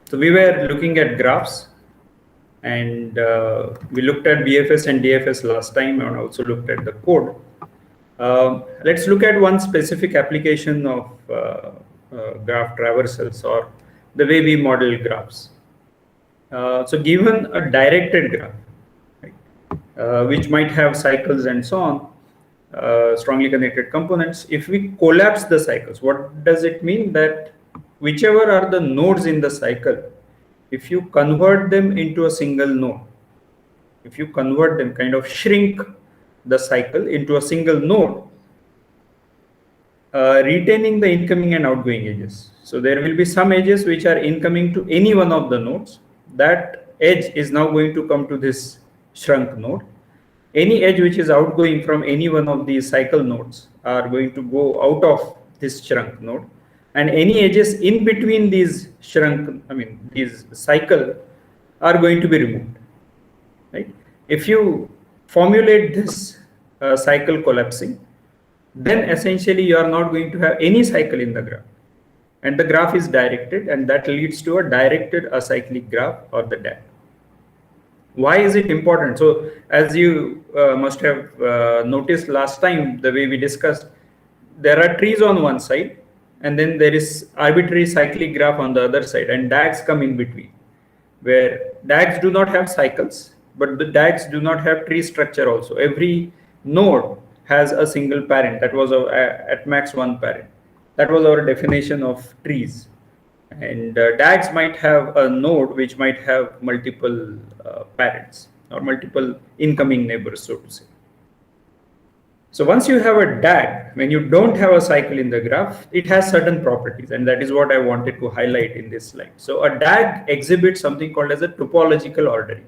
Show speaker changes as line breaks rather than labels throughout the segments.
So we were looking at graphs, and we looked at BFS and DFS last time, and also looked at the code. Let's look at one specific application of graph traversals, or the way we model graphs. So given a directed graph, right, which might have cycles and so on, strongly connected components, if we collapse the cycles, what does it mean? That whichever are the nodes in the cycle, if you convert them into a single node, if you convert them, kind of shrink the cycle into a single node, retaining the incoming and outgoing edges. So there will be some edges which are incoming to any one of the nodes. That edge is now going to come to this shrunk node. Any edge which is outgoing from any one of these cycle nodes are going to go out of this shrunk node, and any edges in between these these cycle are going to be removed, right? If you formulate this cycle collapsing, then essentially you are not going to have any cycle in the graph, and the graph is directed, and that leads to a directed acyclic graph, or the DAG. Why is it important? So as you must have noticed last time, the way we discussed, there are trees on one side, and then there is arbitrary cyclic graph on the other side, and DAGs come in between, where DAGs do not have cycles, but the DAGs do not have tree structure also. Every node has a single parent. That was at max one parent. That was our definition of trees. And DAGs might have a node which might have multiple parents, or multiple incoming neighbors, so to say. So once you have a DAG, when you don't have a cycle in the graph, it has certain properties, and that is what I wanted to highlight in this slide. So a DAG exhibits something called as a topological ordering.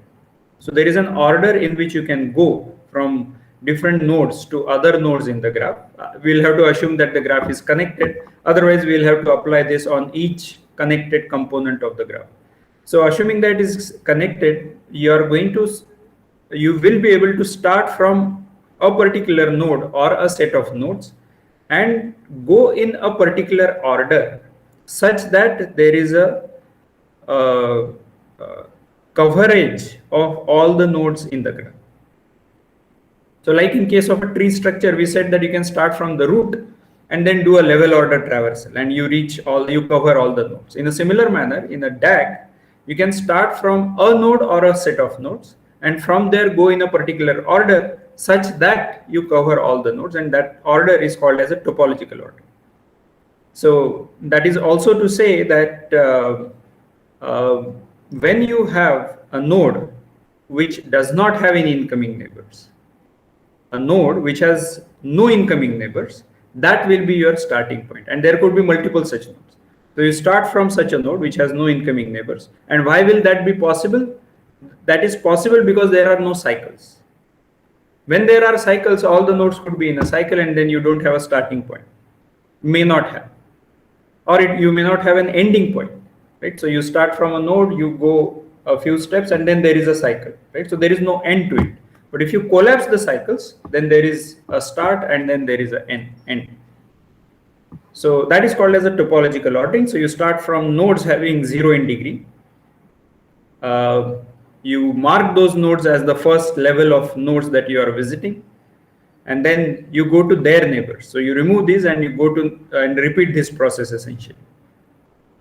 So there is an order in which you can go from different nodes to other nodes in the graph. We'll have to assume that the graph is connected. Otherwise, we'll have to apply this on each connected component of the graph. So assuming that is connected, you will be able to start from a particular node or a set of nodes and go in a particular order, such that there is a coverage of all the nodes in the graph. So like in case of a tree structure, we said that you can start from the root and then do a level order traversal, and you cover all the nodes. In a similar manner, in a DAG, you can start from a node or a set of nodes, and from there go in a particular order such that you cover all the nodes, and that order is called as a topological order. So that is also to say that when you have a node which does not have any incoming neighbors, a node which has no incoming neighbors, that will be your starting point, and there could be multiple such nodes. So you start from such a node which has no incoming neighbors. And why will that be possible? That is possible because there are no cycles. When there are cycles, all the nodes could be in a cycle, and then you don't have a starting point. May not have, or you may not have an ending point, right? So you start from a node, you go a few steps, and then there is a cycle, right? So there is no end to it. But if you collapse the cycles, then there is a start and then there is an end. So that is called as a topological ordering. So you start from nodes having 0 in degree. You mark those nodes as the first level of nodes that you are visiting, and then you go to their neighbors. So you remove these and you go to and repeat this process essentially.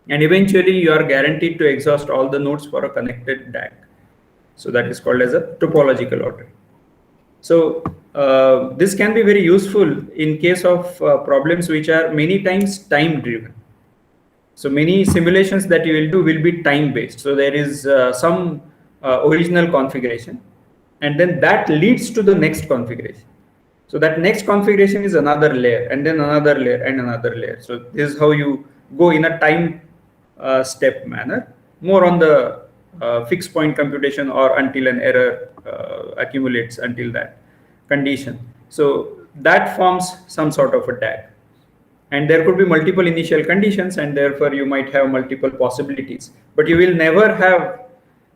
And eventually you are guaranteed to exhaust all the nodes for a connected DAG. So that is called as a topological ordering. So this can be very useful in case of problems which are many times time driven. So many simulations that you will do will be time based. So there is some original configuration, and then that leads to the next configuration. So that next configuration is another layer, and then another layer and another layer. So this is how you go in a time step manner, more on the fixed point computation, or until an error accumulates until that condition. So that forms some sort of a DAG, and there could be multiple initial conditions, and therefore you might have multiple possibilities, but you will never have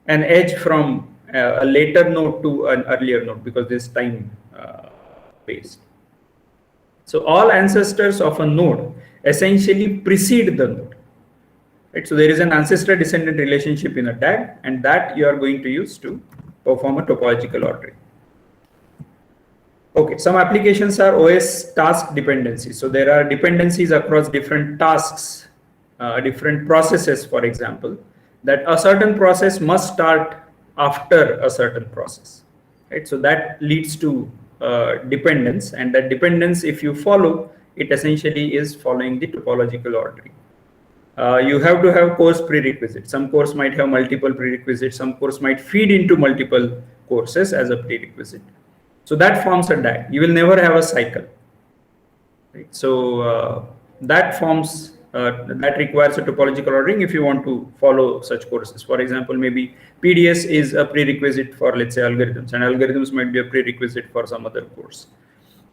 an edge from a later node to an earlier node, because this time based. So all ancestors of a node essentially precede the node, right? So there is an ancestor-descendant relationship in a DAG, and that you are going to use to perform a topological ordering. Okay, some applications are OS task dependencies. So there are dependencies across different tasks, different processes, for example, that a certain process must start after a certain process, right? So that leads to dependence, and that dependence, if you follow, it essentially is following the topological ordering. You have to have course prerequisites. Some course might have multiple prerequisites. Some course might feed into multiple courses as a prerequisite. So that forms a DAG. You will never have a cycle. Right? So that forms that requires a topological ordering if you want to follow such courses. For example, maybe PDS is a prerequisite for, let's say, algorithms, and algorithms might be a prerequisite for some other course,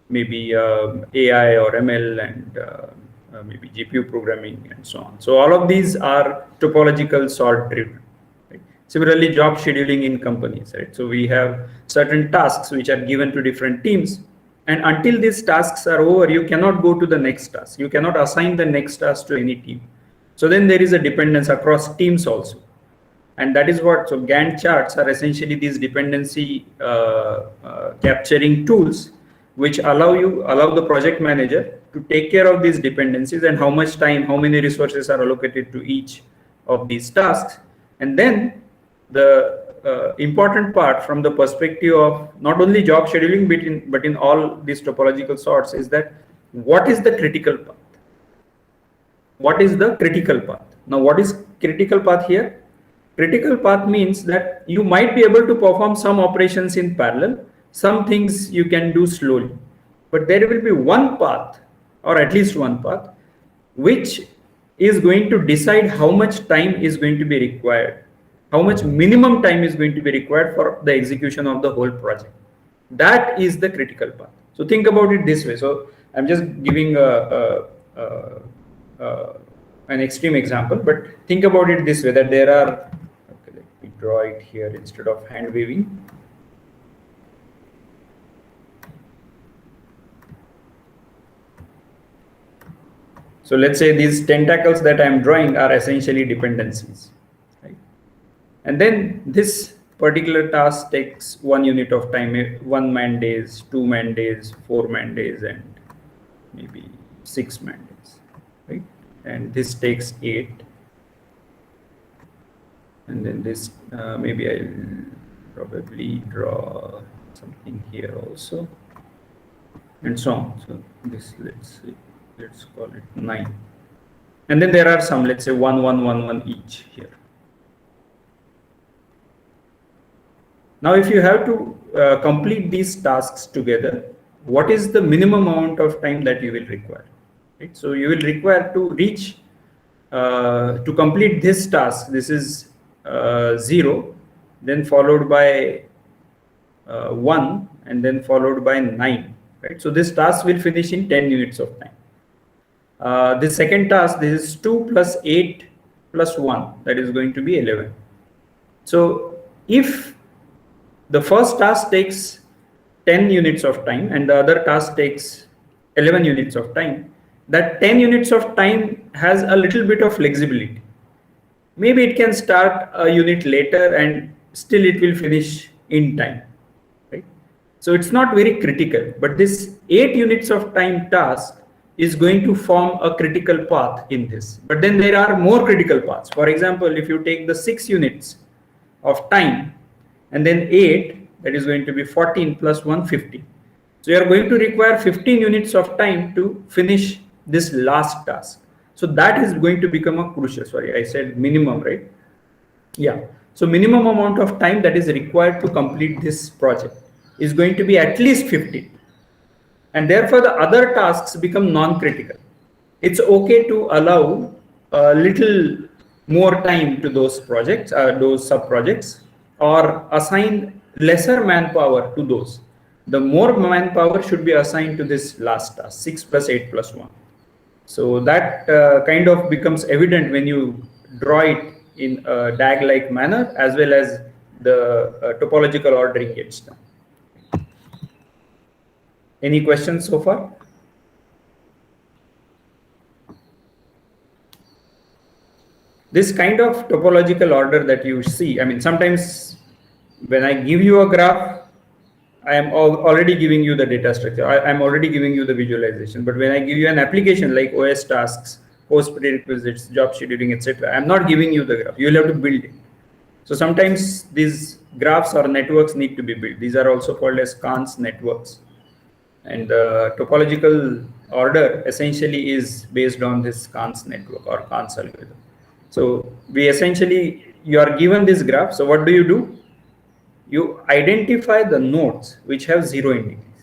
maybe AI or ML, and maybe GPU programming and so on. So all of these are topological sort driven. Right? Similarly, job scheduling in companies, right? So we have certain tasks which are given to different teams, and until these tasks are over, you cannot go to the next task. You cannot assign the next task to any team. So then there is a dependence across teams also. And that is what, so Gantt charts are essentially these dependency capturing tools which allow the project manager to take care of these dependencies and how much time, how many resources are allocated to each of these tasks. And then the important part from the perspective of not only job scheduling, but in all these topological sorts, is that what is the critical path? What is the critical path? Now, what is critical path here? Critical path means that you might be able to perform some operations in parallel, some things you can do slowly, but there will be one path, or at least one path, which is going to decide how much time is going to be required, how much minimum time is going to be required for the execution of the whole project. That is the critical path. So think about it this way. So I'm just giving an extreme example, but think about it this way, that there are, okay, let me draw it here instead of hand waving. So let's say these tentacles that I'm drawing are essentially dependencies, right? And then this particular task takes 1 unit of time, 1 man days, 2 man days, 4 man days, and maybe 6 man days, right? And this takes 8. And then this, maybe I'll probably draw something here also, and so on. So this, let's call it 9. And then there are some, let's say 1, 1, 1, 1 each here. Now, if you have to complete these tasks together, what is the minimum amount of time that you will require? Right? So you will require to reach, to complete this task, this is 0, then followed by 1, and then followed by 9. Right? So this task will finish in 10 units of time. The second task, this is 2 plus 8 plus 1, that is going to be 11. So if the first task takes 10 units of time and the other task takes 11 units of time, that 10 units of time has a little bit of flexibility. Maybe it can start a unit later and still it will finish in time, right? So it's not very critical, but this 8 units of time task is going to form a critical path in this. But then there are more critical paths. For example, if you take the 6 units of time and then 8, that is going to be 14 plus 1, 15. So you are going to require 15 units of time to finish this last task. So that is going to become a crucial, sorry, I said minimum, right? Yeah. So minimum amount of time that is required to complete this project is going to be at least 15. And therefore the other tasks become non-critical. It's okay to allow a little more time to those projects, those sub-projects, or assign lesser manpower to those. The more manpower should be assigned to this last task, 6 plus 8 plus 1. So that kind of becomes evident when you draw it in a DAG-like manner, as well as the topological ordering gets done. Any questions so far? this kind of topological order that you see, I mean, sometimes when I give you a graph, I am already giving you the data structure. I'm already giving you the visualization. But when I give you an application like OS tasks, post prerequisites, job scheduling, etc., I'm not giving you the graph. You will have to build it. So sometimes these graphs or networks need to be built. These are also called as Kahn's networks. And the topological order essentially is based on this Kahn's network or Kahn's algorithm. So we essentially, you are given this graph. So what do? You identify the nodes which have zero indices,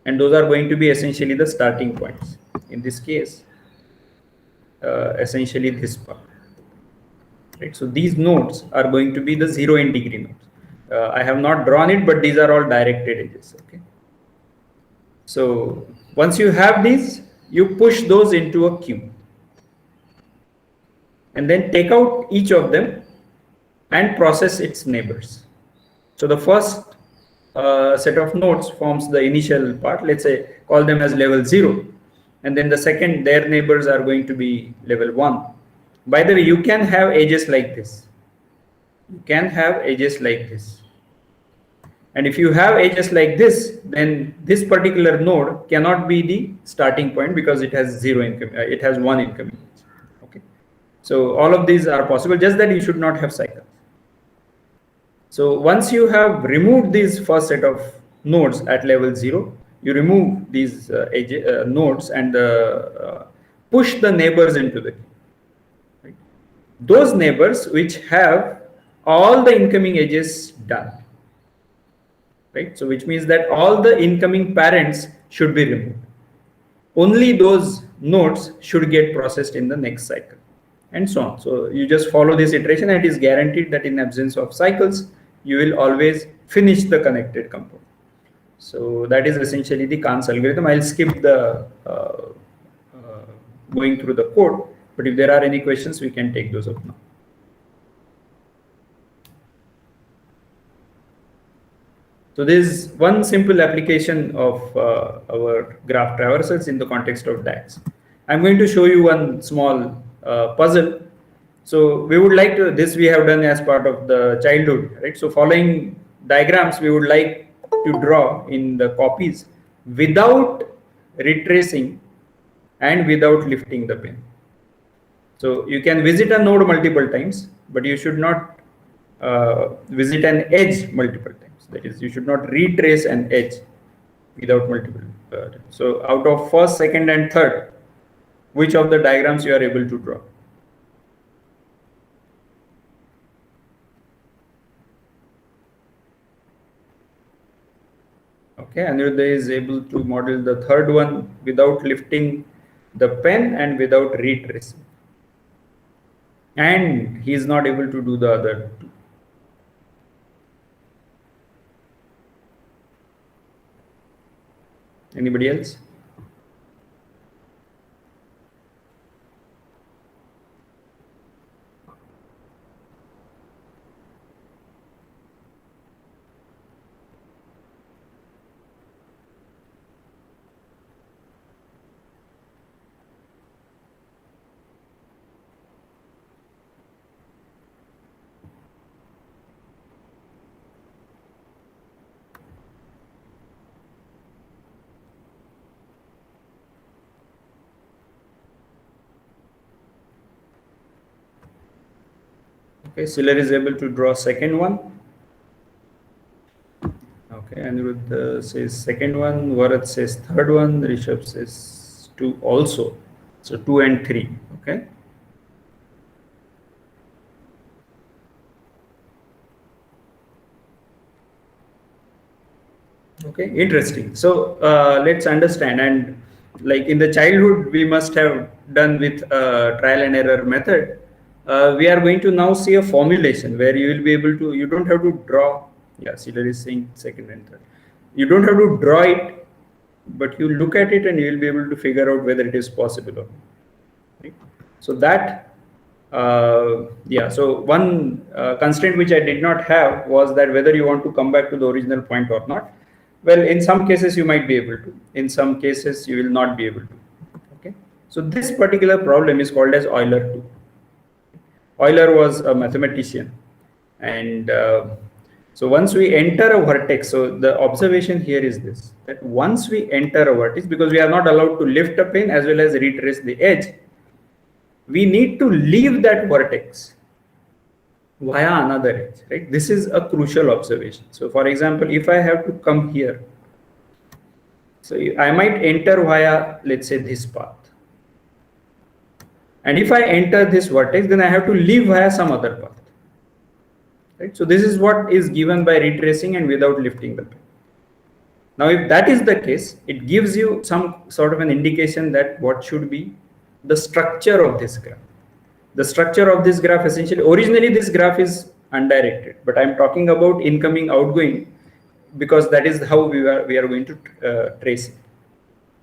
and those are going to be essentially the starting points. In this case, essentially this part, right? So these nodes are going to be the zero integrity nodes. I have not drawn it, but these are all directed edges. Okay. So once you have these, you push those into a queue, and then take out each of them and process its neighbors. So the first set of nodes forms the initial part. Let's say call them as level 0, and then the second, their neighbors are going to be level 1. By the way, you can have edges like this. You can have edges like this. And if you have edges like this, then this particular node cannot be the starting point because it has zero income. It has one incoming. Okay. So all of these are possible, just that you should not have cycles. So once you have removed these first set of nodes at level 0, you remove these nodes and push the neighbors into the queue. Right? Those neighbors which have all the incoming edges done. Right? So which means that all the incoming parents should be removed. Only those nodes should get processed in the next cycle, and so on. So you just follow this iteration, and it is guaranteed that in absence of cycles, you will always finish the connected component. So that is essentially the Kahn's algorithm. I'll skip the going through the code, but if there are any questions, we can take those up now. So there is one simple application of our graph traversals in the context of DAGs. I'm going to show you one small puzzle. So we would like to, this we have done as part of the childhood, right? So following diagrams, we would like to draw in the copies without retracing and without lifting the pen. So you can visit a node multiple times, but you should not visit an edge multiple times. That is, you should not retrace an edge without multiple times. So out of first, second, and third, which of the diagrams you are able to draw? Okay, Aniruddha is able to model the third one without lifting the pen and without retracing. And he is not able to do the other two. Anybody else? Okay, Siller is able to draw second one. Okay, Aniruddha says second one, Varat says third one, Rishabh says 2 also. So 2 and 3. Okay. Okay, interesting. So let's understand, and like in the childhood, we must have done with trial and error method. We are going to now see a formulation where you will be able to, you don't have to draw. Yeah, Siller is saying second and third. You don't have to draw it, but you look at it and you will be able to figure out whether it is possible or not. Right? So that, yeah, so one constraint which I did not have was that whether you want to come back to the original point or not. Well, in some cases you might be able to, in some cases you will not be able to. Okay, so this particular problem is called as Euler 2. Euler was a mathematician, and so once we enter a vertex, so the observation here is this, that once we enter a vertex, because we are not allowed to lift a pen as well as retrace the edge, we need to leave that vertex via another edge, right? This is a crucial observation. So for example, if I have to come here, so I might enter via, let's say, this path. And if I enter this vertex, then I have to leave via some other path. Right? So this is what is given by retracing and without lifting the pen. Now, if that is the case, it gives you some sort of an indication that what should be the structure of this graph. The structure of this graph, essentially, originally this graph is undirected, but I'm talking about incoming, outgoing, because that is how we are going to trace it.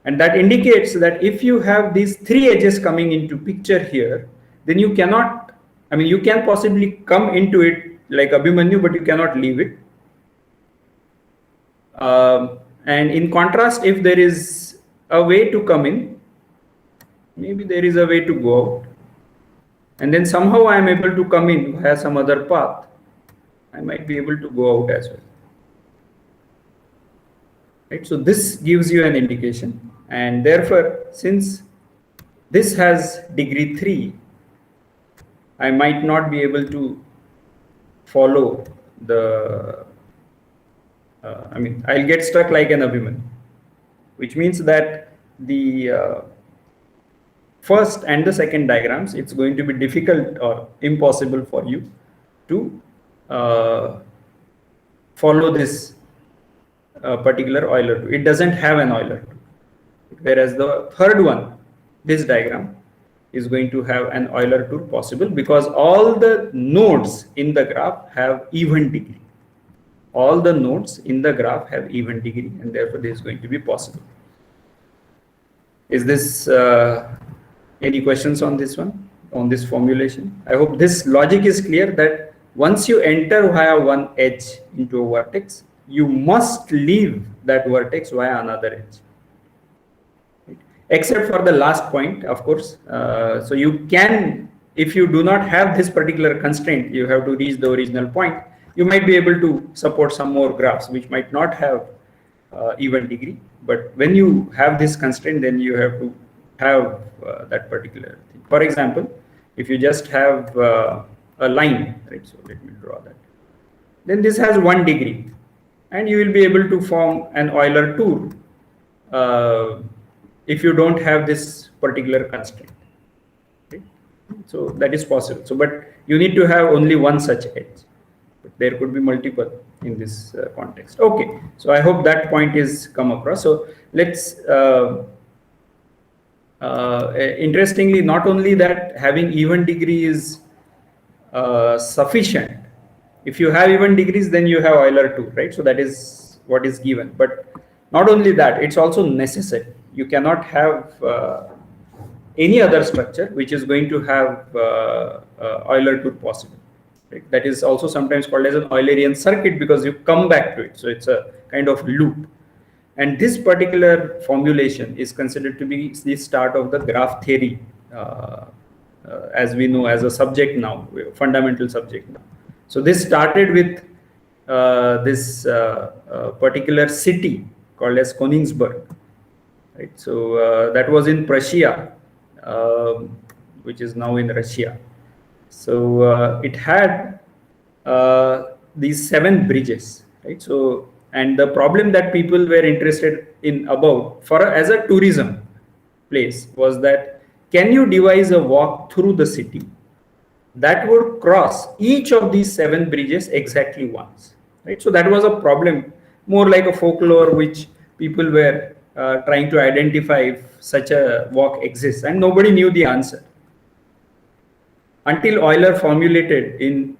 And that indicates that if you have these three edges coming into picture here, then you cannot, I mean, you can possibly come into it like Abhimanyu, but you cannot leave it. And in contrast, if there is a way to come in, maybe there is a way to go out, and then somehow I am able to come in via some other path, I might be able to go out as well. Right? So this gives you an indication, and therefore, since this has degree 3, I might not be able to follow the, I mean, I'll get stuck like an Abhimanyu, which means that the first and the second diagrams, it's going to be difficult or impossible for you to follow this particular Euler 2. It doesn't have an Euler 2. Whereas the third one, this diagram, is going to have an Euler 2 possible, because all the nodes in the graph have even degree. All the nodes in the graph have even degree, and therefore this is going to be possible. Is this any questions on this one, on this formulation? I hope this logic is clear, that once you enter via one edge into a vertex, you must leave that vertex via another edge. Except for the last point, of course. So you can, if you do not have this particular constraint, you have to reach the original point, you might be able to support some more graphs which might not have even degree. But when you have this constraint, then you have to have that particular thing. For example, if you just have a line, right? So let me draw that. Then this has 1 degree, and you will be able to form an Euler 2 if you don't have this particular constraint. Okay? So that is possible. So, but you need to have only one such edge. But there could be multiple in this context. Okay. So I hope that point is come across. So let's. Interestingly, not only that having even degree is sufficient. If you have even degrees, then you have Euler 2, right? So that is what is given. But not only that, it's also necessary. You cannot have any other structure which is going to have Euler 2 possible. Right? That is also sometimes called as an Eulerian circuit, because you come back to it. So it's a kind of loop. And this particular formulation is considered to be the start of the graph theory, as we know, as a subject now, fundamental subject now. So this started with this particular city called as Königsberg. Right? So that was in Prussia, which is now in Russia. So it had these 7 bridges, right? So, and the problem that people were interested in about as a tourism place was that, can you devise a walk through the city that would cross each of these 7 bridges exactly once, right? So that was a problem, more like a folklore which people were trying to identify if such a walk exists, and nobody knew the answer until Euler formulated in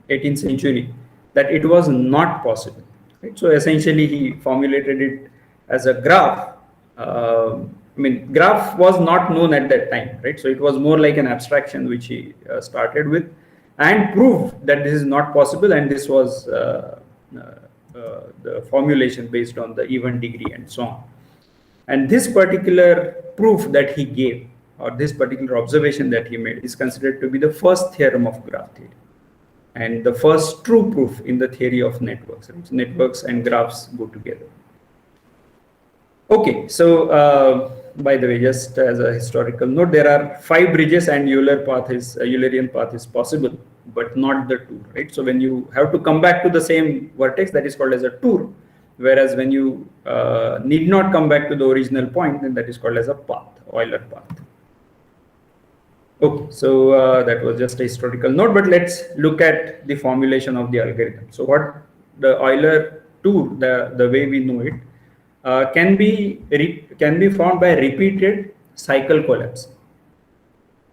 18th century that it was not possible. Right? So essentially he formulated it as a graph. I mean, graph was not known at that time, right? So it was more like an abstraction which he started with, and proved that this is not possible, and this was the formulation based on the even degree and so on. And this particular proof that he gave or this particular observation that he made is considered to be the first theorem of graph theory and the first true proof in the theory of networks. Right? So networks and graphs go together. Okay, so by the way, just as a historical note, there are 5 bridges and Eulerian path is possible, but not the tour, right? So when you have to come back to the same vertex, that is called as a tour, whereas when you need not come back to the original point, then that is called as a path, Euler path. Okay, so that was just a historical note, but let's look at the formulation of the algorithm. So what the Euler tour, the way we know it, can be formed by repeated cycle collapsing.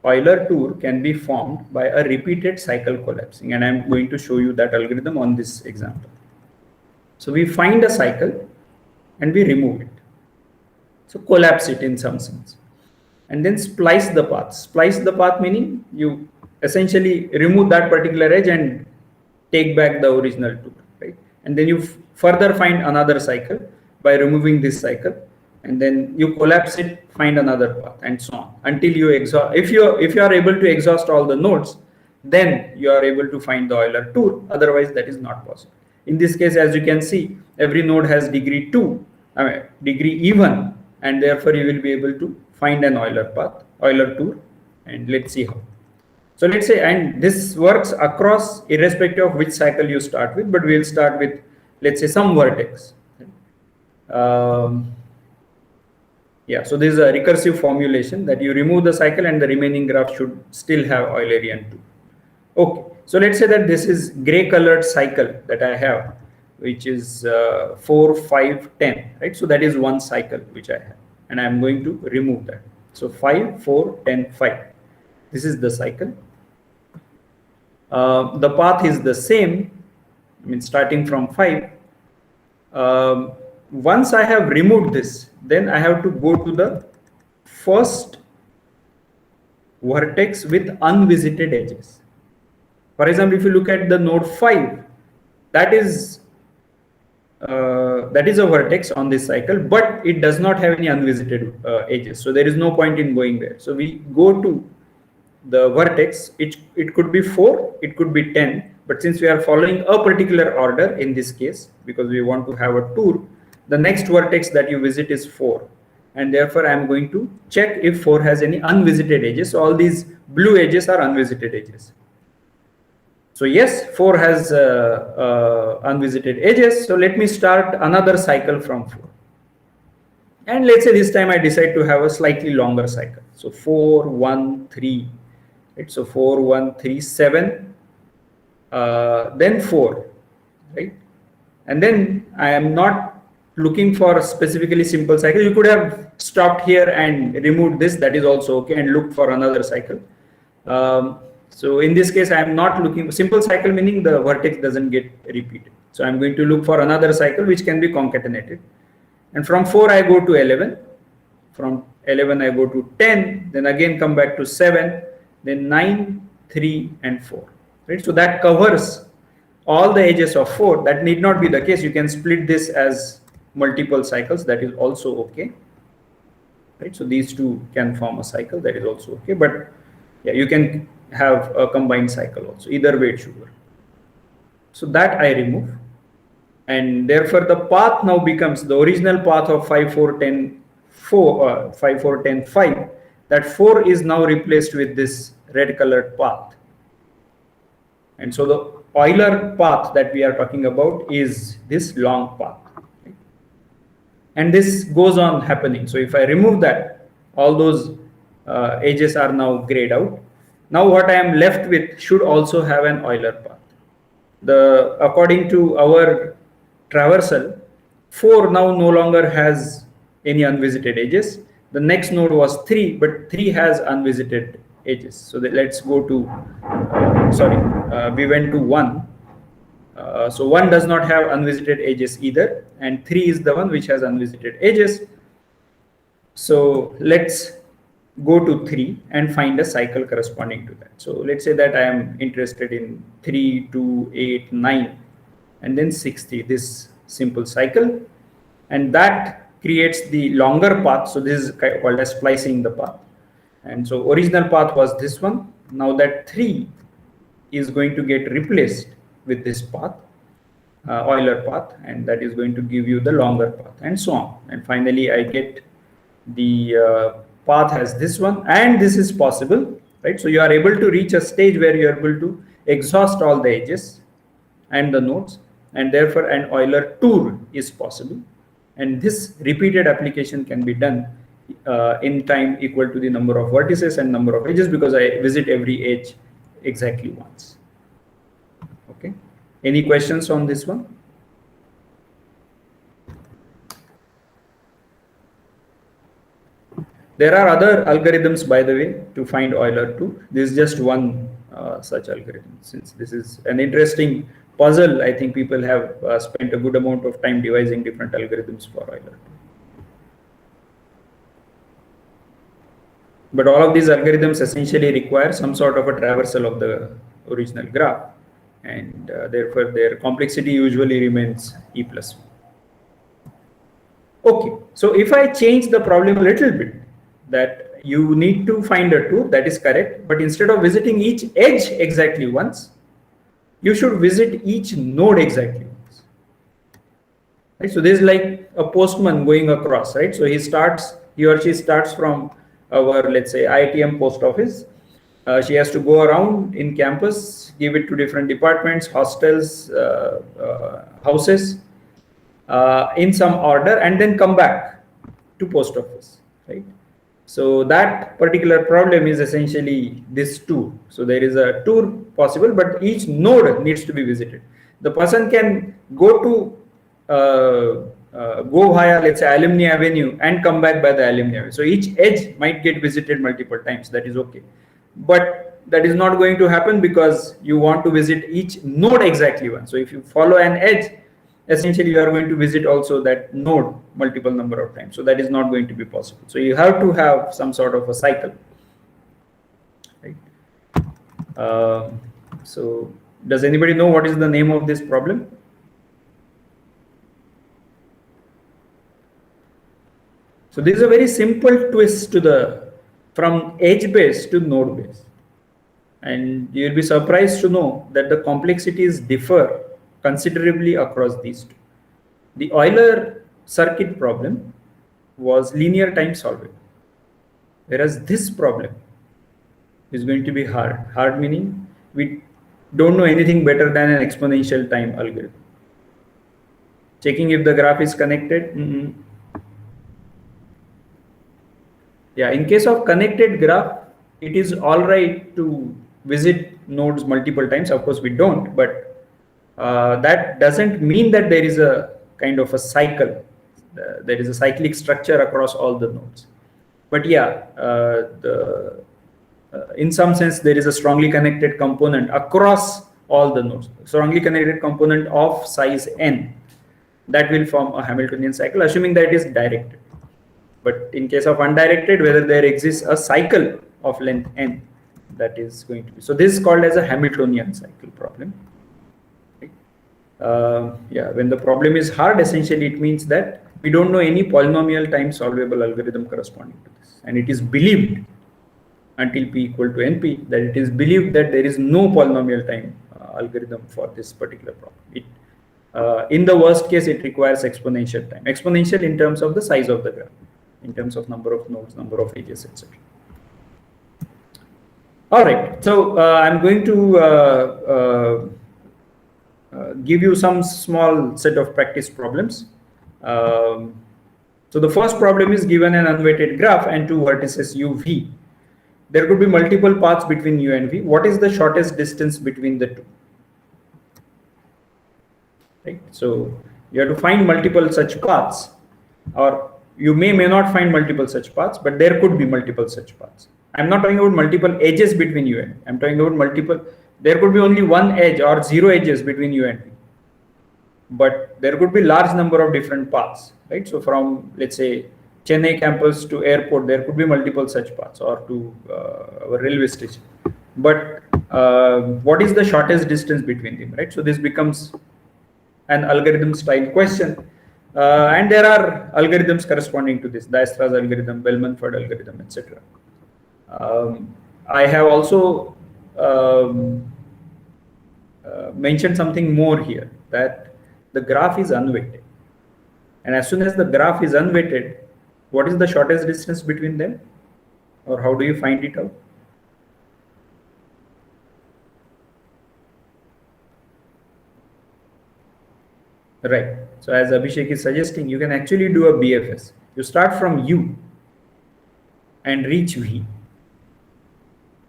Euler tour can be formed by a repeated cycle collapsing, and I'm going to show you that algorithm on this example. So we find a cycle and we remove it. So collapse it in some sense, and then splice the path. Splice the path meaning you essentially remove that particular edge and take back the original tour, right? And then you further find another cycle by removing this cycle, and then you collapse it, find another path, and so on until you exhaust. If you are able to exhaust all the nodes, then you are able to find the Euler tour. Otherwise, that is not possible. In this case, as you can see, every node has degree 2, degree even, and therefore you will be able to find an Euler path, Euler tour, and let's see how. So let's say, and this works across irrespective of which cycle you start with, but we'll start with, let's say, some vertex. Yeah, so this is a recursive formulation that you remove the cycle and the remaining graph should still have Eulerian tour. Okay, so let's say that this is gray colored cycle that I have, which is 4, 5, 10, right? So that is one cycle which I have, and I'm going to remove that. So 5, 4, 10, 5. This is the cycle. The path is the same, I mean, starting from 5. Once I have removed this, then I have to go to the first vertex with unvisited edges. For example, if you look at the node 5, that is a vertex on this cycle, but it does not have any unvisited edges. So there is no point in going there. So we go to the vertex. It could be 4, it could be 10, but since we are following a particular order in this case, because we want to have a tour, the next vertex that you visit is 4, and therefore I am going to check if 4 has any unvisited edges. So all these blue edges are unvisited edges. So yes, 4 has unvisited edges. So let me start another cycle from 4, and let's say this time I decide to have a slightly longer cycle. So 4, 1, 3, right? So 4, 1, 3, 7, then 4, right? And then I am not looking for a specifically simple cycle. You could have stopped here and removed this, that is also okay, and looked for another cycle. So in this case, I am not looking for simple cycle, meaning the vertex doesn't get repeated. So I'm going to look for another cycle which can be concatenated. And from 4, I go to 11. From 11, I go to 10, then again come back to 7, then 9, 3, and 4. Right? So that covers all the edges of 4. That need not be the case. You can split this as multiple cycles. That is also okay. Right? So these two can form a cycle. That is also okay. But yeah, you can have a combined cycle also. Either way it should work. So that I remove. And therefore the path now becomes the original path of 5, 4, 10, 4, 5, 4, 10, 5. That 4 is now replaced with this red colored path. And so the Euler path that we are talking about is this long path. Right? And this goes on happening. So if I remove that, all those edges are now grayed out. Now what I am left with should also have an Euler path. According to our traversal, 4 now no longer has any unvisited edges. The next node was 3, but 3 has unvisited edges. So let's go to, we went to 1. So 1 does not have unvisited edges either, and 3 is the one which has unvisited edges. So let's go to 3 and find a cycle corresponding to that. So let's say that I am interested in 3, 2, 8, 9, and then 60, this simple cycle, and that creates the longer path. So this is called as splicing the path. And so original path was this one. Now that 3 is going to get replaced with this path, Euler path, and that is going to give you the longer path, and so on. And finally, I get the path as this one, and this is possible, right? So you are able to reach a stage where you are able to exhaust all the edges and the nodes, and therefore an Euler tour is possible. And this repeated application can be done in time equal to the number of vertices and number of edges, because I visit every edge exactly once. Okay. Any questions on this one? There are other algorithms, by the way, to find Euler tour. This is just one such algorithm. Since this is an interesting puzzle, I think people have spent a good amount of time devising different algorithms for Euler tour. But all of these algorithms essentially require some sort of a traversal of the original graph, and therefore their complexity usually remains E plus 1. Okay, so if I change the problem a little bit, that you need to find a tour, that is correct, but instead of visiting each edge exactly once, you should visit each node exactly once. Right? So this is like a postman going across, right? So he or she starts from our, let's say, IITM post office. She has to go around in campus, give it to different departments, hostels, houses, in some order, and then come back to post office, right? So that particular problem is essentially this tour. So there is a tour possible, but each node needs to be visited. The person can go to go via, let's say, Alumni Avenue and come back by the Alumni Avenue. So each edge might get visited multiple times. That is okay. But that is not going to happen because you want to visit each node exactly once. So if you follow an edge, essentially you are going to visit also that node multiple number of times. So that is not going to be possible. So you have to have some sort of a cycle, right? So does anybody know what is the name of this problem? So this is a very simple twist to the from edge base to node base, and you will be surprised to know that the complexities differ considerably across these two. The Euler circuit problem was linear time solvable, whereas this problem is going to be hard. Hard meaning we don't know anything better than an exponential time algorithm. Checking if the graph is connected. Yeah, in case of connected graph, it is all right to visit nodes multiple times. Of course, we don't, but that doesn't mean that there is a kind of a cycle. There is a cyclic structure across all the nodes. But yeah, in some sense, there is a strongly connected component across all the nodes. Strongly connected component of size n that will form a Hamiltonian cycle, assuming that it is directed. But in case of undirected, whether there exists a cycle of length n, that is going to be. So this is called as a Hamiltonian cycle problem. Yeah, when the problem is hard, essentially it means that we don't know any polynomial time solvable algorithm corresponding to this. And it is believed until p equal to np that it is believed that there is no polynomial time algorithm for this particular problem. In the worst case, it requires exponential time. Exponential in terms of the size of the graph, in terms of number of nodes, number of edges, etc. All right, so I'm going to give you some small set of practice problems. So the first problem is given an unweighted graph and two vertices u, v. There could be multiple paths between u and v. What is the shortest distance between the two? Right. So you have to find multiple such paths, or you may not find multiple such paths, but there could be multiple such paths. I'm not talking about multiple edges between u and v. I'm talking about multiple. There could be only one edge or zero edges between u and v, but there could be large number of different paths, right? So from, let's say, Chennai campus to airport, there could be multiple such paths, or to our railway station. But what is the shortest distance between them, right? So this becomes an algorithm style question. And there are algorithms corresponding to this, Dijestra's algorithm, Bellman-Ford algorithm, etc. I have also mentioned something more here, that the graph is unweighted. And as soon as the graph is unweighted, what is the shortest distance between them? Or how do you find it out? Right. So as Abhishek is suggesting, you can actually do a BFS. You start from U and reach V.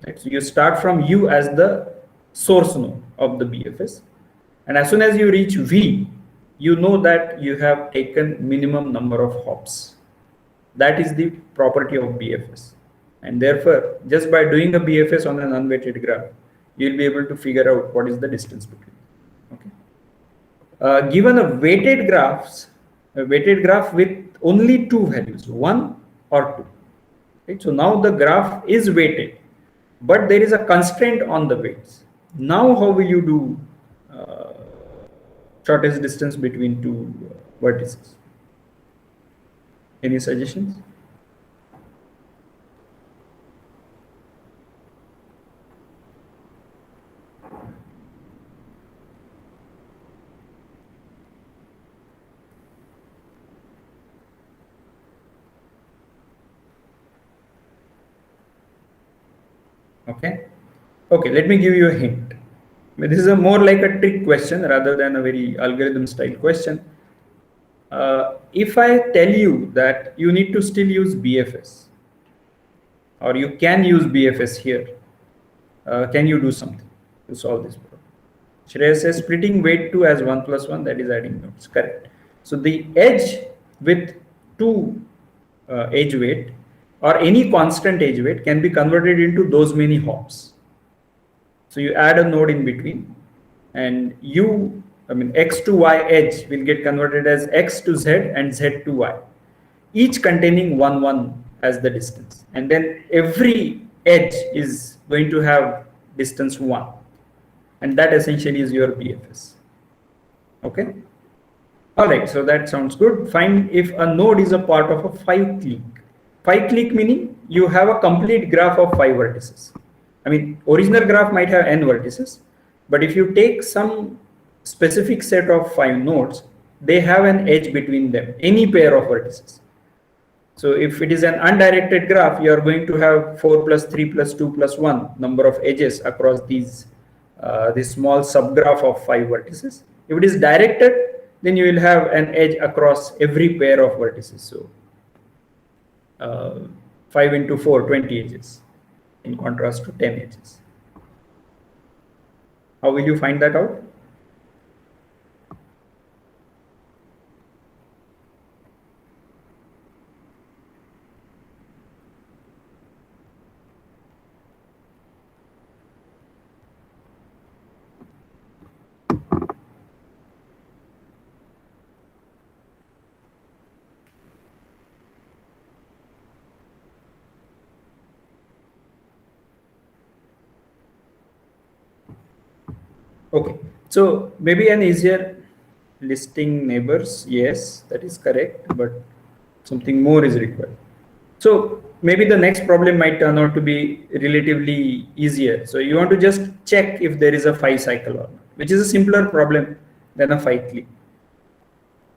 Right? So you start from U as the source node of the BFS. And as soon as you reach V, you know that you have taken minimum number of hops. That is the property of BFS. And therefore, just by doing a BFS on an unweighted graph, you'll be able to figure out what is the distance between. Okay. Given a weighted graph with only two values, 1 or 2. Right? So now the graph is weighted, but there is a constraint on the weights. Now how will you do shortest distance between two vertices? Any suggestions? Okay. Okay, let me give you a hint. This is a more like a trick question rather than a very algorithm style question. If I tell you that you need to still use BFS, or you can use BFS here, can you do something to solve this problem? Shreya says splitting weight 2 as 1 plus 1, that is adding nodes. Correct. So the edge with 2 edge weight or any constant edge weight can be converted into those many hops. So you add a node in between, and x to y edge will get converted as x to z and z to y, each containing 1 1 as the distance. And then every edge is going to have distance 1. And that essentially is your BFS. Okay. All right. So that sounds good. Find if a node is a part of a 5-clique. 5-clique meaning you have a complete graph of 5 vertices. I mean, original graph might have n vertices, but if you take some specific set of 5 nodes, they have an edge between them, any pair of vertices. So if it is an undirected graph, you are going to have 4 plus 3 plus 2 plus 1 number of edges across these this small subgraph of 5 vertices. If it is directed, then you will have an edge across every pair of vertices. So 5 into 4, 20 edges, in contrast to 10 edges. How will you find that out? Okay, so maybe an easier listing neighbors. Yes, that is correct, but something more is required. So maybe the next problem might turn out to be relatively easier. So you want to just check if there is a 5 cycle or not, which is a simpler problem than a 5-clique.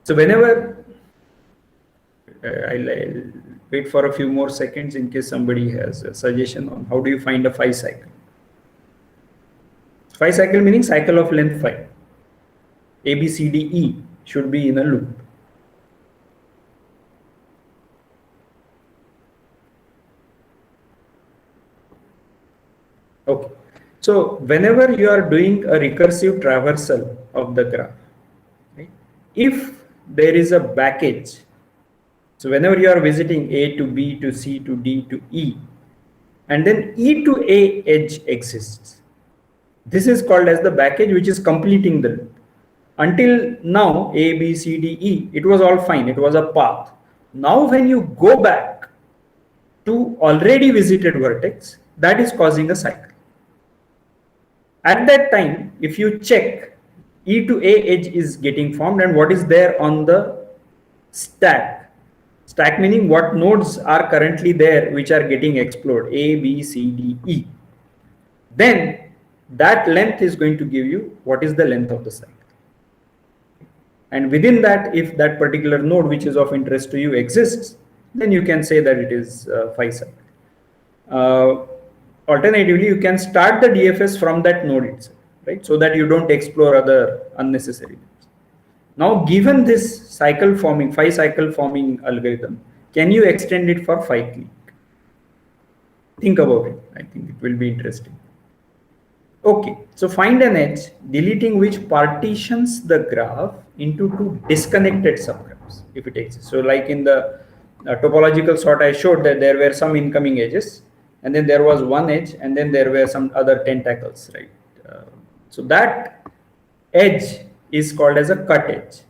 So whenever I'll wait for a few more seconds in case somebody has a suggestion on how do you find a 5 cycle. 5 cycle meaning cycle of length 5. A, B, C, D, E should be in a loop. Okay. So whenever you are doing a recursive traversal of the graph, right, if there is a back edge, so whenever you are visiting A to B to C to D to E, and then E to A edge exists, this is called as the back edge, which is completing the loop. Until now, A, B, C, D, E, it was all fine. It was a path. Now, when you go back to already visited vertex, that is causing a cycle. At that time, if you check, E to A edge is getting formed, and what is there on the stack? Stack meaning what nodes are currently there which are getting explored, A, B, C, D, E. Then that length is going to give you what is the length of the cycle. And within that, if that particular node which is of interest to you exists, then you can say that it is phi cycle. Alternatively, you can start the DFS from that node itself, right? So that you don't explore other unnecessary nodes. Now, given this cycle forming, phi cycle forming algorithm, can you extend it for phi clique? Think about it. I think it will be interesting. Okay, so find an edge deleting which partitions the graph into two disconnected subgraphs if it exists. So like in the topological sort I showed that there were some incoming edges and then there was one edge and then there were some other tentacles, right? So that edge is called as a cut edge.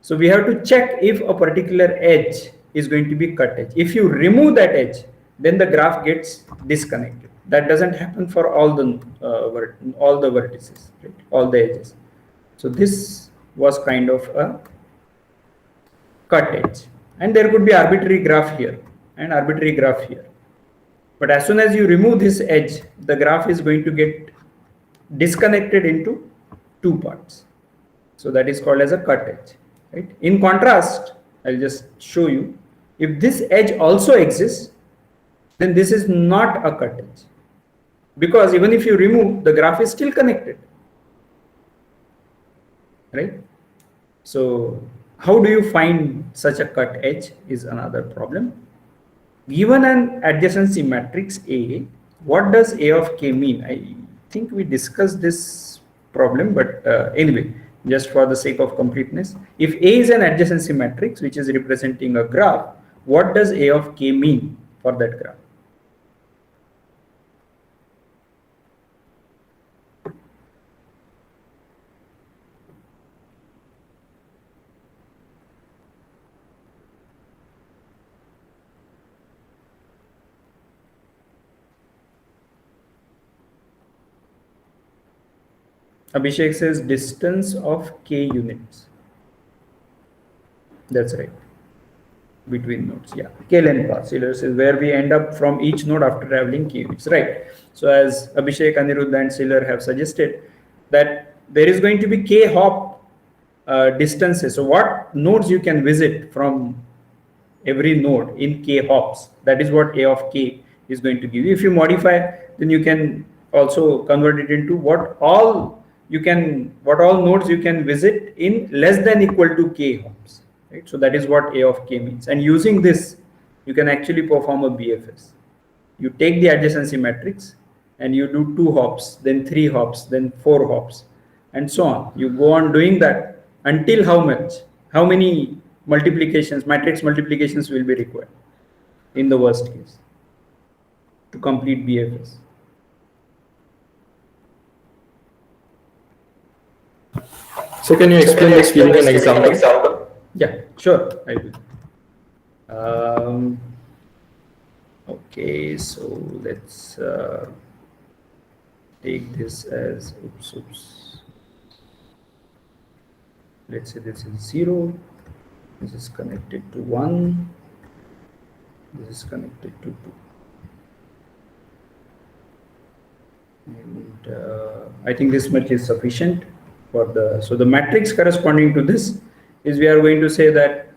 So we have to check if a particular edge is going to be cut edge. If you remove that edge, then the graph gets disconnected. That doesn't happen for all the vertices, right? All the edges. So this was kind of a cut edge, and there could be arbitrary graph here and arbitrary graph here. But as soon as you remove this edge, the graph is going to get disconnected into two parts. So that is called as a cut edge, right? In contrast, I'll just show you. If this edge also exists, then this is not a cut edge, because even if you remove, the graph is still connected, right? So how do you find such a cut edge is another problem. Given an adjacency matrix A, what does A of k mean? I think we discussed this problem, but anyway, just for the sake of completeness, if A is an adjacency matrix which is representing a graph, what does A of k mean for that graph? Abhishek says distance of k units. That's right. Between nodes, yeah. K length path. Sailor says where we end up from each node after traveling k units, right? So as Abhishek, Anirudh, and Sailor have suggested, that there is going to be k hop distances. So what nodes you can visit from every node in k hops? That is what A of k is going to give you. If you modify, then you can also convert it into what all nodes you can visit in less than equal to k hops, right? So that is what A of k means. And using this, you can actually perform a BFS. You take the adjacency matrix and you do 2 hops, then 3 hops, then 4 hops, and so on. You go on doing that until how many multiplications, matrix multiplications will be required in the worst case to complete BFS.
So can you explain this using an example?
Yeah, sure, I will. Okay, so let's take this as oops. Let's say this is 0. This is connected to 1. This is connected to 2. And I think this much is sufficient for the. So the matrix corresponding to this is, we are going to say that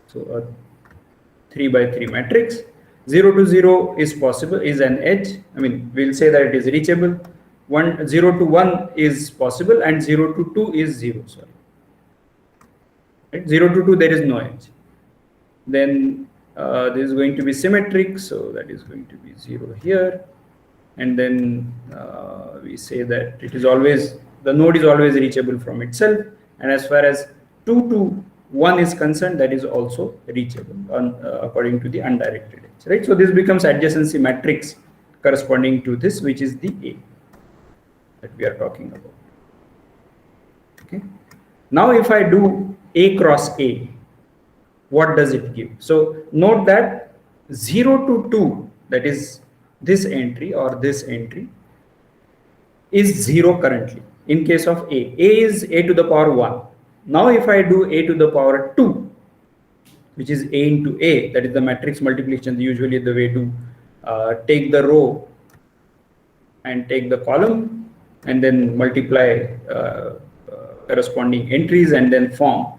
so a 3 by 3 matrix. 0 to 0 is possible, is an edge. I mean, we'll say that it is reachable. 0 to 1 is possible, and 0 to 2 is 0. Sorry. Right? 0 to 2 there is no edge. Then this is going to be symmetric, so that is going to be 0 here. And then we say that it is always, the node is always reachable from itself. And as far as 2 to 1 is concerned, that is also reachable according to the undirected edge, right? So this becomes adjacency matrix corresponding to this, which is the A that we are talking about. Okay. Now if I do A cross A, what does it give? So note that 0 to 2, that is this entry or this entry, is 0 currently in case of A. A is A to the power 1. Now if I do a to the power 2, which is a into a, that is the matrix multiplication, usually the way to take the row and take the column and then multiply corresponding entries and then form,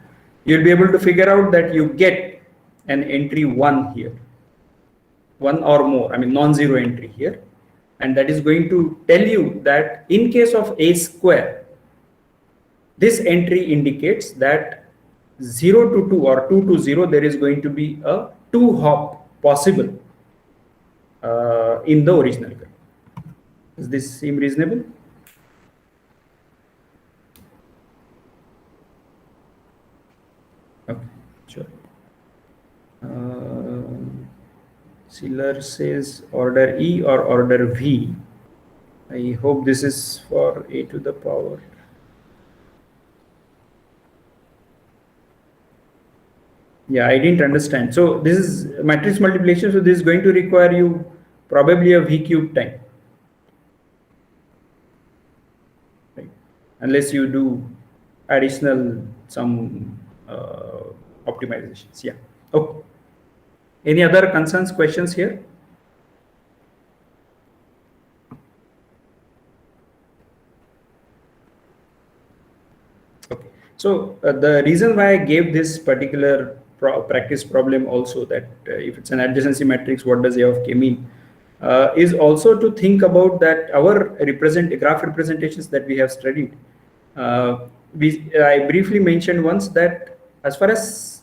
you'll be able to figure out that you get an entry 1 here, 1 or more, I mean non-zero entry here, and that is going to tell you that in case of a square, this entry indicates that 0 to 2 or 2 to 0, there is going to be a 2 hop possible in the original graph. Does this seem reasonable? Okay, sure. Siller says order E or order V. I hope this is for a to the power. Yeah, I didn't understand. So this is matrix multiplication. So this is going to require you probably a V cube time. Right. Unless you do additional some optimizations. Yeah. Okay. Any other concerns, questions here? Okay. So the reason why I gave this particular practice problem also, that if it's an adjacency matrix, what does A of k mean, is also to think about that our graph representations that we have studied. I briefly mentioned once that as far as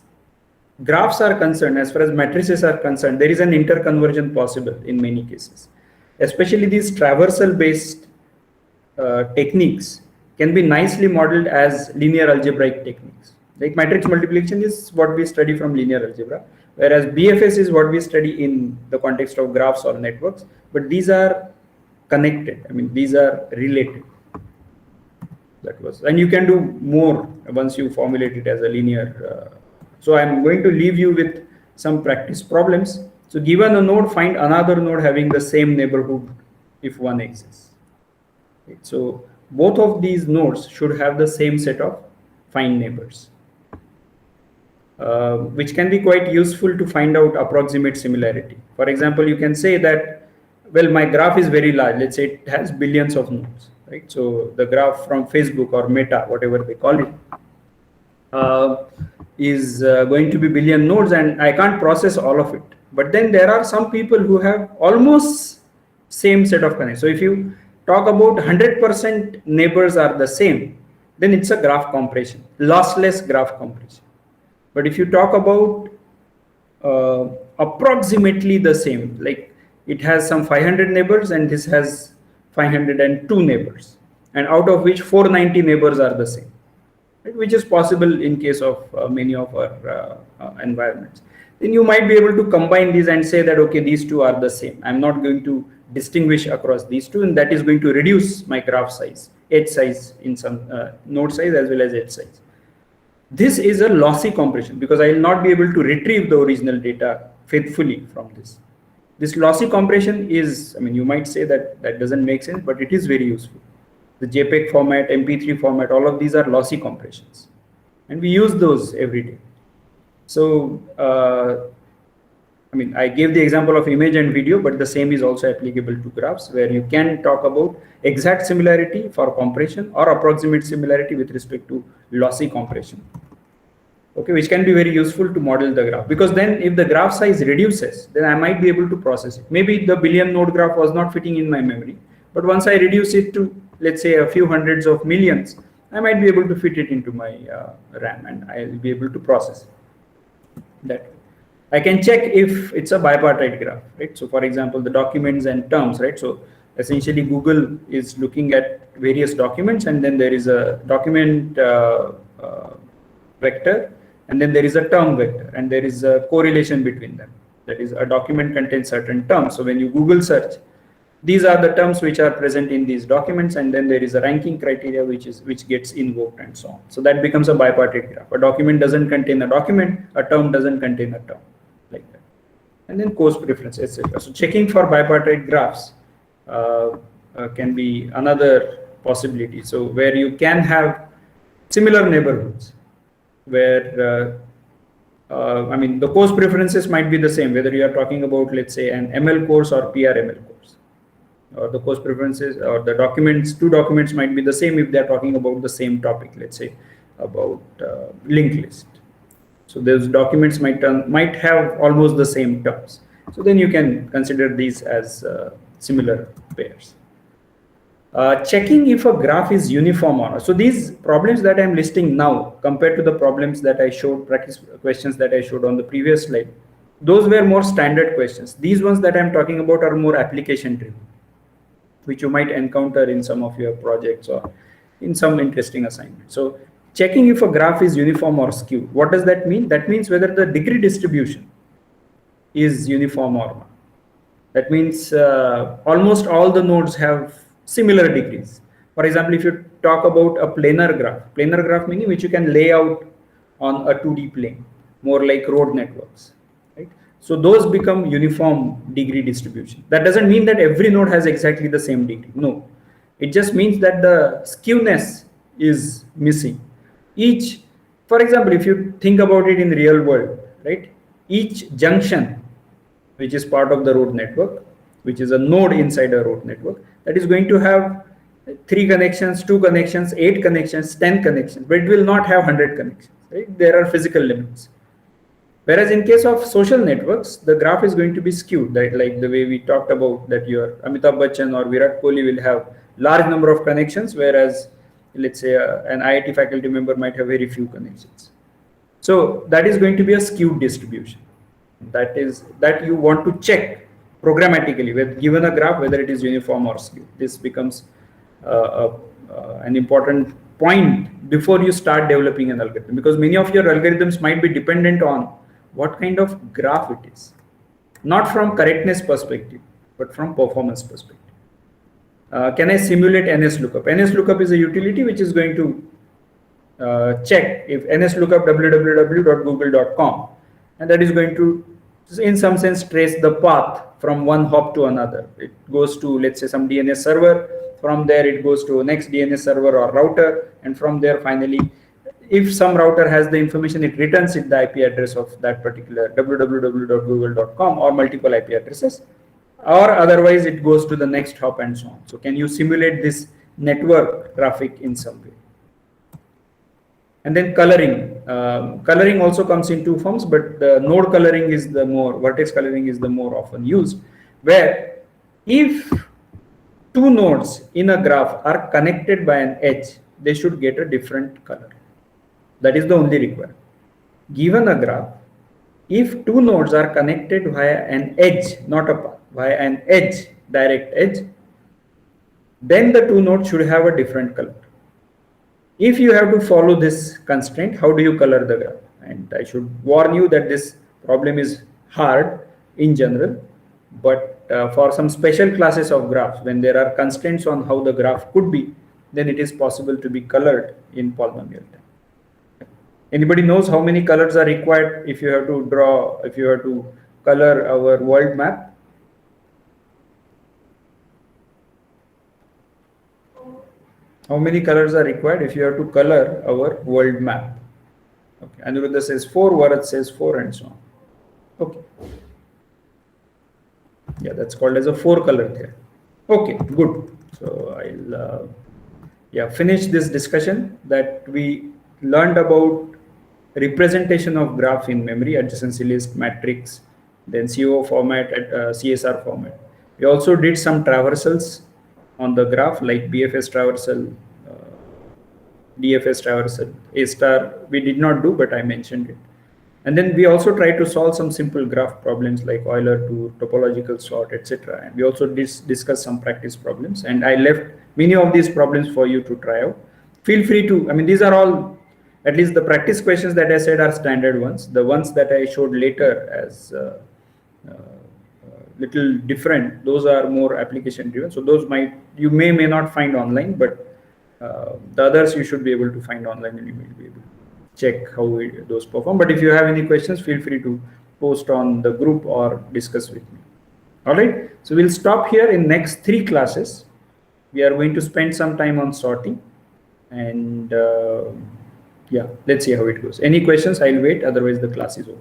graphs are concerned, as far as matrices are concerned, there is an interconversion possible in many cases. Especially these traversal based techniques can be nicely modeled as linear algebraic techniques. Like matrix multiplication is what we study from linear algebra, whereas BFS is what we study in the context of graphs or networks, but these are connected. I mean, these are related. That was, and you can do more once you formulate it as a linear. So I'm going to leave you with some practice problems. So given a node, find another node having the same neighborhood if one exists. Okay. So both of these nodes should have the same set of fine neighbors, which can be quite useful to find out approximate similarity. For example, you can say that, well, my graph is very large. Let's say it has billions of nodes, right? So the graph from Facebook or Meta, whatever they call it, is going to be billion nodes, and I can't process all of it. But then there are some people who have almost same set of connections. So if you talk about 100% neighbors are the same, then it's a graph compression, lossless graph compression. But if you talk about approximately the same, like it has some 500 neighbors and this has 502 neighbors, and out of which 490 neighbors are the same, right? Which is possible in case of many of our environments. Then you might be able to combine these and say that, okay, these two are the same. I'm not going to distinguish across these two, and that is going to reduce my graph size, edge size in some node size as well as edge size. This is a lossy compression because I will not be able to retrieve the original data faithfully from this. This lossy compression is, I mean, you might say that that doesn't make sense, but it is very useful. The JPEG format, MP3 format, all of these are lossy compressions, and we use those every day. So, I mean, I gave the example of image and video, but the same is also applicable to graphs, where you can talk about exact similarity for compression or approximate similarity with respect to lossy compression. Okay, which can be very useful to model the graph, because then if the graph size reduces, then I might be able to process it. Maybe the billion node graph was not fitting in my memory, but once I reduce it to, let's say, a few hundreds of millions, I might be able to fit it into my RAM, and I'll be able to process it. That I can check if it's a bipartite graph, right? So for example, the documents and terms, right? So essentially Google is looking at various documents, and then there is a document vector, and then there is a term vector, and there is a correlation between them. That is, a document contains certain terms. So when you Google search, these are the terms which are present in these documents, and then there is a ranking criteria which gets invoked and so on. So that becomes a bipartite graph. A document doesn't contain a document, a term doesn't contain a term, like that. And then course preference, etc. So checking for bipartite graphs can be another possibility. So where you can have similar neighborhoods, where I mean, the course preferences might be the same, whether you are talking about, let's say, an ML course or PRML course. Or the course preferences or the documents, two documents might be the same if they're talking about the same topic, let's say about linked list. So those documents might have almost the same terms. So then you can consider these as similar pairs. Checking if a graph is uniform or not. So these problems that I'm listing now compared to the problems that I showed, practice questions that I showed on the previous slide, those were more standard questions. These ones that I'm talking about are more application driven, which you might encounter in some of your projects or in some interesting assignment. So checking if a graph is uniform or skewed. What does that mean? That means whether the degree distribution is uniform or not. That means almost all the nodes have similar degrees. For example, if you talk about a planar graph meaning which you can lay out on a 2D plane, more like road networks, right? So those become uniform degree distribution. That doesn't mean that every node has exactly the same degree. No, it just means that the skewness is missing. Each, for example, if you think about it in the real world, right? Each junction, which is part of the road network, which is a node inside a road network, that is going to have 3 connections, 2 connections, 8 connections, 10 connections, but it will not have 100 connections, right? There are physical limits. Whereas in case of social networks, the graph is going to be skewed, right? Like the way we talked about that your Amitabh Bachchan or Virat Kohli will have large number of connections, whereas let's say an IIT faculty member might have very few connections. So that is going to be a skewed distribution. That is that you want to check programmatically with given a graph whether it is uniform or skewed. This becomes an important point before you start developing an algorithm, because many of your algorithms might be dependent on what kind of graph it is, not from correctness perspective, but from performance perspective. Can I simulate NSLOOKUP? NSLOOKUP is a utility which is going to check if NSLOOKUP www.google.com, and that is going to, in some sense, trace the path from one hop to another. It goes to, let's say, some DNS server. From there, it goes to next DNS server or router, and from there, finally, if some router has the information, it returns it the IP address of that particular www.google.com or multiple IP addresses, or otherwise it goes to the next hop and so on. So can you simulate this network traffic in some way? And then coloring. Coloring also comes in 2 forms, but the node coloring is the more, vertex coloring is the more often used, where if 2 nodes in a graph are connected by an edge, they should get a different color. That is the only requirement. Given a graph, if 2 nodes are connected via an edge, not a path, via an edge, direct edge, then the 2 nodes should have a different color. If you have to follow this constraint, how do you color the graph? And I should warn you that this problem is hard in general, but for some special classes of graphs, when there are constraints on how the graph could be, then it is possible to be colored in polynomial time. Anybody knows how many colors are required if you have to draw, if you have to color our world map? How many colors are required if you have to color our world map? Okay. Anuruddha says 4, Varat says 4, and so on. Okay. Yeah, that's called as a 4-color theory. Okay, good. So I'll finish this discussion that we learned about representation of graph in memory, adjacency list, matrix, then CO format, CSR format. We also did some traversals on the graph like BFS traversal, DFS traversal, A star we did not do, but I mentioned it. And then we also tried to solve some simple graph problems like Euler to topological sort, etc. And we also discussed some practice problems, and I left many of these problems for you to try out. Feel free to, I mean, these are all, at least the practice questions that I said are standard ones. The ones that I showed later as little different, those are more application driven. So those you may not find online, but the others you should be able to find online, and you will be able to check how those perform. But if you have any questions, feel free to post on the group or discuss with me. All right, so we'll stop here. In next 3 classes, we are going to spend some time on sorting, and Yeah, let's see how it goes. Any questions? I'll wait. Otherwise, the class is over.